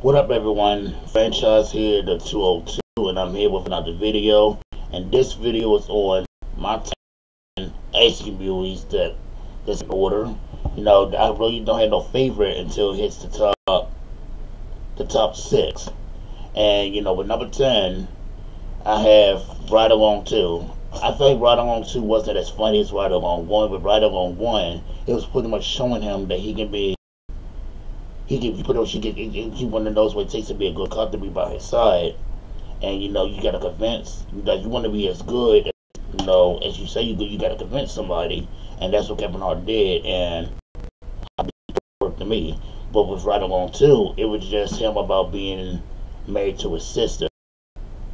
What up, everyone? Franchise here, the 202, and I'm here with another video. And this video is on my 10 action movies that's in order. You know, I really don't have no favorite until it hits the top 6. And you know, with number 10, I have Ride Along 2. I feel like Ride Along 2 wasn't as funny as Ride Along 1, but Ride Along 1, it was pretty much showing him that he can be. He one of those where it takes to be a good cop to be by his side, and you know you gotta convince that you want to be as good, as you say you gotta convince somebody, and that's what Kevin Hart did, and it worked to me. But with Ride Along 2, it was just him about being married to his sister.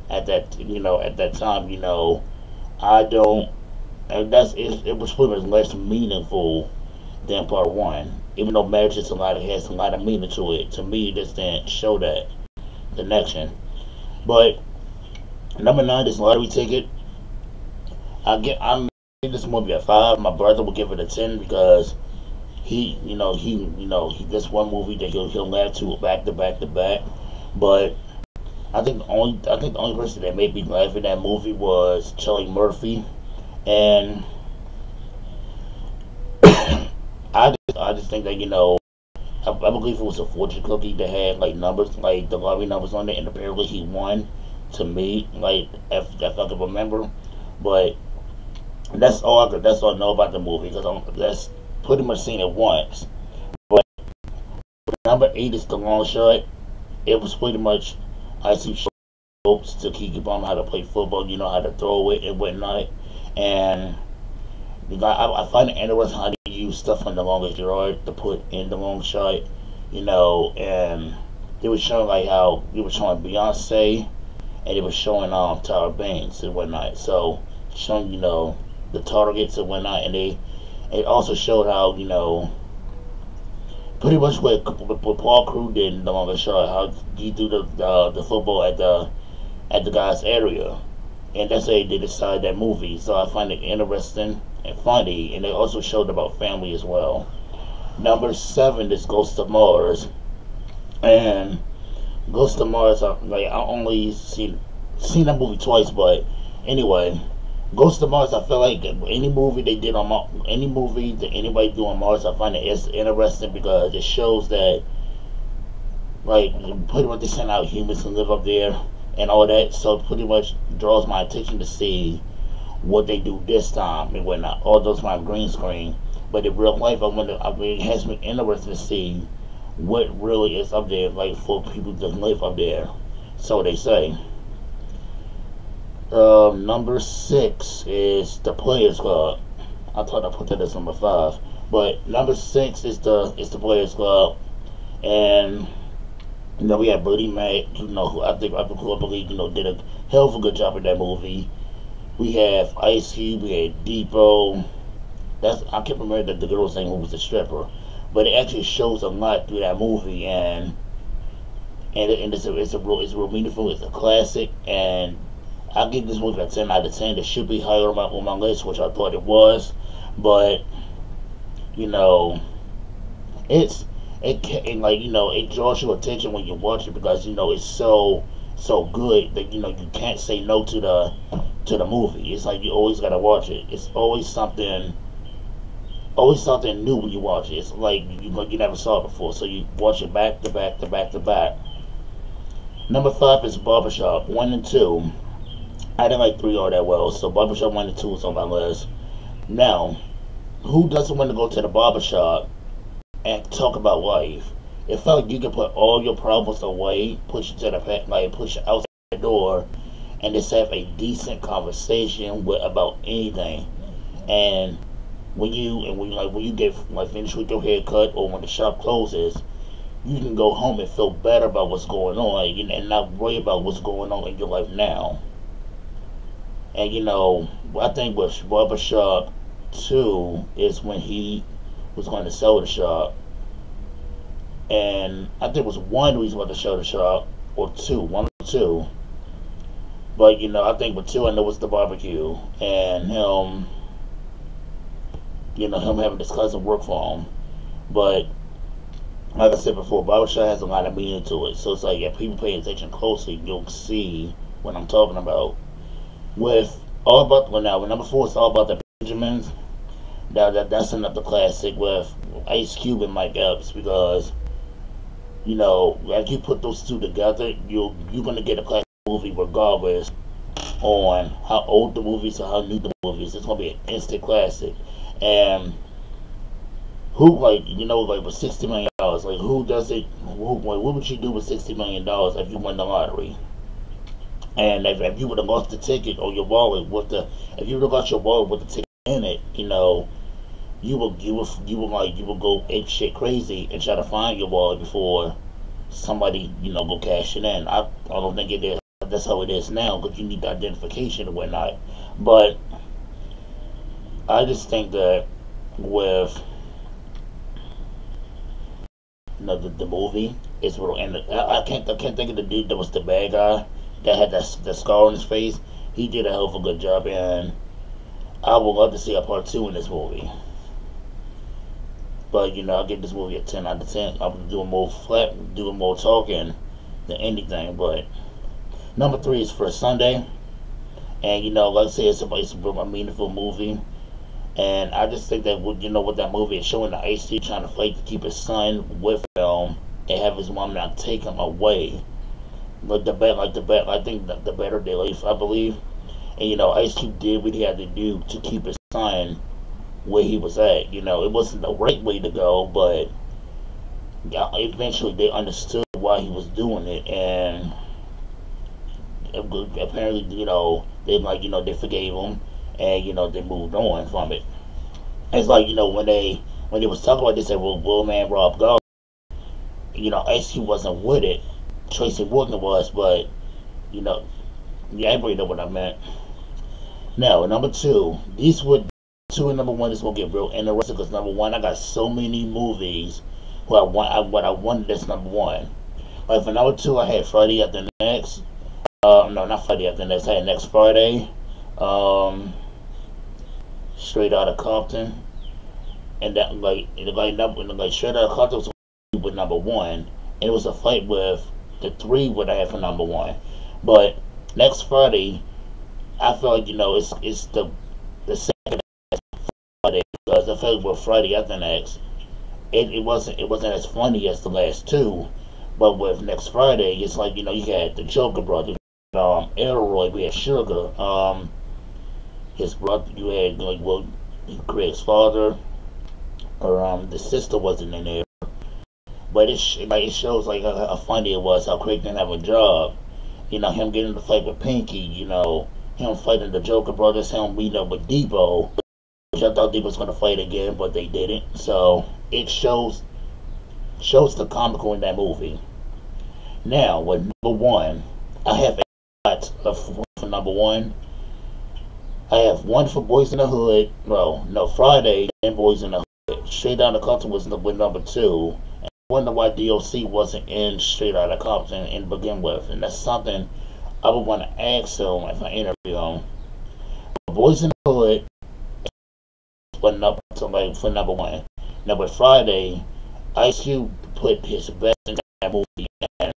At that time, I don't, and it was pretty much less meaningful than part 1. Even though marriage has a lot of meaning to it, to me, this didn't show that connection. But number 9 is Lottery Ticket. I'm giving this movie a 5. My brother will give it a 10 because he this one movie that he'll laugh to back to back to back. But I think the only person that made me laugh in that movie was Charlie Murphy, and I just think that I believe it was a fortune cookie that had like numbers, like the lottery numbers on it, and apparently he won. To me, if I can remember, but that's all I know about the movie because that's pretty much seen it once. But number 8 is The Long Shot. It was pretty much I see Schultz to keep on how to play football, how to throw it and whatnot, and I find it interesting how they use stuff on the longest yard to put in the long shot, and they were showing like how they were showing Beyonce, and they were showing Tyra Banks and whatnot. So showing the targets and whatnot, and it also showed how pretty much what Paul Crew did in the longest shot, how he threw the football at the guy's area, and that's how they decided that movie. So I find it interesting and funny, and they also showed about family as well. Number 7 is Ghost of Mars, and Ghost of Mars, I only seen that movie twice, but anyway, Ghost of Mars, I feel like any movie they did on any movie that anybody do on Mars, I find it interesting because it shows that pretty much they send out humans to live up there and all that, so it pretty much draws my attention to see what they do this time and whatnot. All those my green screen, but in real life, it has me interested to see what really is up there, for people that live up there. So they say. Number 6 is The Players Club. I thought I put that as number 5, but number 6 is the Players Club, and we had Bernie Mac, who I believe did a hell of a good job in that movie. We have Ice Cube, we had Depot. I can't remember the girl's name who was the stripper, but it actually shows a lot through that movie, and it's real meaningful. It's a classic, and I'll give this movie a 10 out of 10. It should be higher on my list, which I thought it was, but it draws your attention when you watch it because it's so good that you can't say no to the movie. It's like you always gotta watch it. It's always something new when you watch it. It's like you never saw it before, so you watch it back to back to back to back. Number 5 is Barbershop 1 and 2. I didn't like 3 all that well, so Barbershop 1 and 2 is on my list. Now, who doesn't want to go to the barbershop and talk about life? It felt like you can put all your problems away, push it outside the door, and just have a decent conversation about anything. And when you get finished with your haircut, or when the shop closes, you can go home and feel better about what's going on, and not worry about what's going on in your life now. And I think with Barbershop 2 is when he was going to sell the shop, and I think it was 1 he was going to sell the shop, or 2, 1 or 2. But I think with 2, I know it's the barbecue, and him having his cousin work for him. But like I said before, barbershop has a lot of meaning to it. So it's like if people pay attention closely, you'll see what I'm talking about. With all about well now, with number four, it's all about the Benjamins. That's another classic with Ice Cube and Mike Epps because if you put those two together, you're gonna get a classic movie regardless on how old the movies or how new the movies. It's gonna be an instant classic. And who like with $60 million, like who does it? What would you do with $60 million if you won the lottery? And if you would have lost the ticket or your wallet if you would have lost your wallet with the ticket in it, you will go ape shit crazy and try to find your wallet before somebody go cash it in. I don't think it is. That's how it is now because you need the identification and whatnot. But I just think that with the movie is real, and I can't think of the dude that was the bad guy that had the scar on his face. He did a hell of a good job, and I would love to see a part two in this movie. But I'll give this movie a 10 out of 10. I'm doing more talking than anything. But number three is For Sunday, and like I said, it's a meaningful movie. And I just think that what that movie is showing, the Ice-T trying to fight to keep his son with him and have his mom not take him away. I think the better day life, I believe. And Ice-T did what he had to do to keep his son where he was at. It wasn't the right way to go, but eventually they understood why he was doing it, and apparently they forgave him, and they moved on from it. It's like when they was talking about this, they said, well, Will Man Rob God. Ice Cube wasn't with it. Tracy Morgan was, but everybody know what I meant. Now, number two, these were two and number one is gonna get real interesting because number one, I got so many movies what I wanted this number one. Like for number two, I had Friday After Next. No, not Friday After Next. I had Next Friday. Straight Outta Compton, and that Straight Outta Compton was with number one, and it was a fight with the three what I had for number one. But Next Friday, I feel like it's the second Friday because I felt with Friday After Next, it wasn't as funny as the last two, but with Next Friday, it's like you had the Joker brother, Elroy, we had Sugar, his brother, you had Craig's father, or the sister wasn't in there, but it shows like how funny it was how Craig didn't have a job, him getting in the fight with Pinky, him fighting the Joker brothers, him meeting up with Debo, which I thought they was gonna fight again, but they didn't. So it shows the comical in that movie. Now with number one, I have a lot for number one. I have one for Boys in the Hood. Well, no, Friday and Boys in the Hood. Straight Outta Compton was with number two. And I wonder why DOC wasn't in Straight Outta Compton to begin with. And that's something I would want to ask him if I interview him. Boys in the Hood for number one. Now with Friday, Ice Cube put his best in that movie, and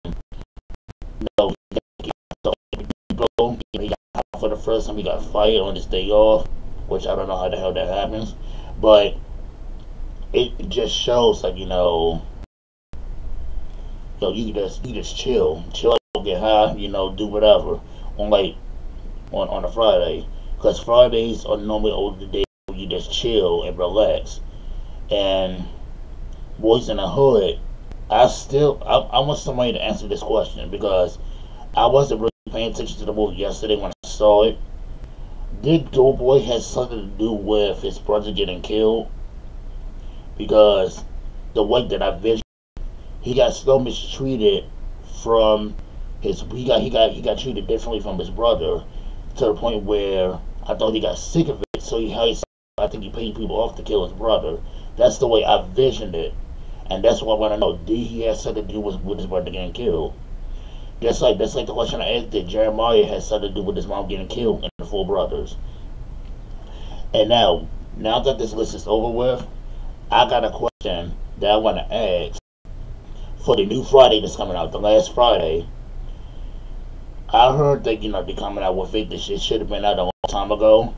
he got for the first time. He got fired on his day off, which I don't know how the hell that happens, but it just shows like you just chill, get high, do whatever on a Friday, because Fridays are normally the day where you just chill and relax. And Boys in the Hood, I want somebody to answer this question because I wasn't really paying attention to the movie yesterday when I saw it. Did Doughboy have something to do with his brother getting killed? Because the way that I vision, he got so mistreated from he got treated differently from his brother to the point where I thought he got sick of it. So I think he paid people off to kill his brother. That's the way I visioned it, and that's what I want to know. Did he have something to do with his brother getting killed? That's like the question I asked. Did Jeremiah have something to do with his mom getting killed and the four brothers? And now that this list is over with, I got a question that I want to ask. for the new Friday that's coming out, the last Friday. I heard that they're coming out with it. This shit should have been out a long time ago.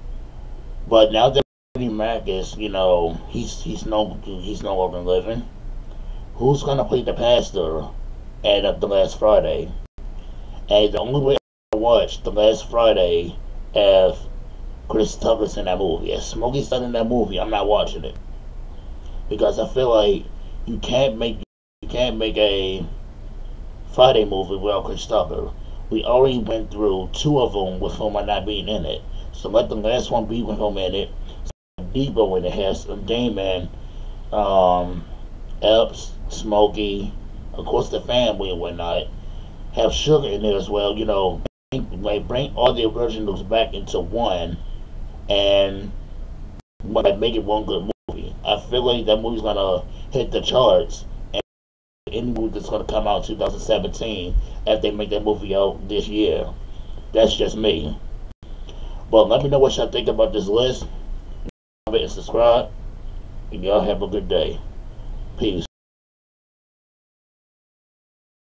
But now that Bernie Mac is, he's no longer living. Who's gonna play the pastor at the last Friday? And the only way I watch the last Friday if Chris Tucker's in that movie. If Smokey's not in that movie, I'm not watching it because I feel like you can't make a Friday movie without Chris Tucker. We already went through 2 of them with him not being in it, so let the last one be with him in it. Debo in it has Damon, Epps, Smokey, of course the family and whatnot. Have Sugar in there as well. Bring all the originals back into one and make it one good movie. I feel like that movie's gonna hit the charts. Any movie that's going to come out in 2017 if they make that movie out this year. That's just me. But let me know what y'all think about this list. Comment and subscribe. And y'all have a good day. Peace.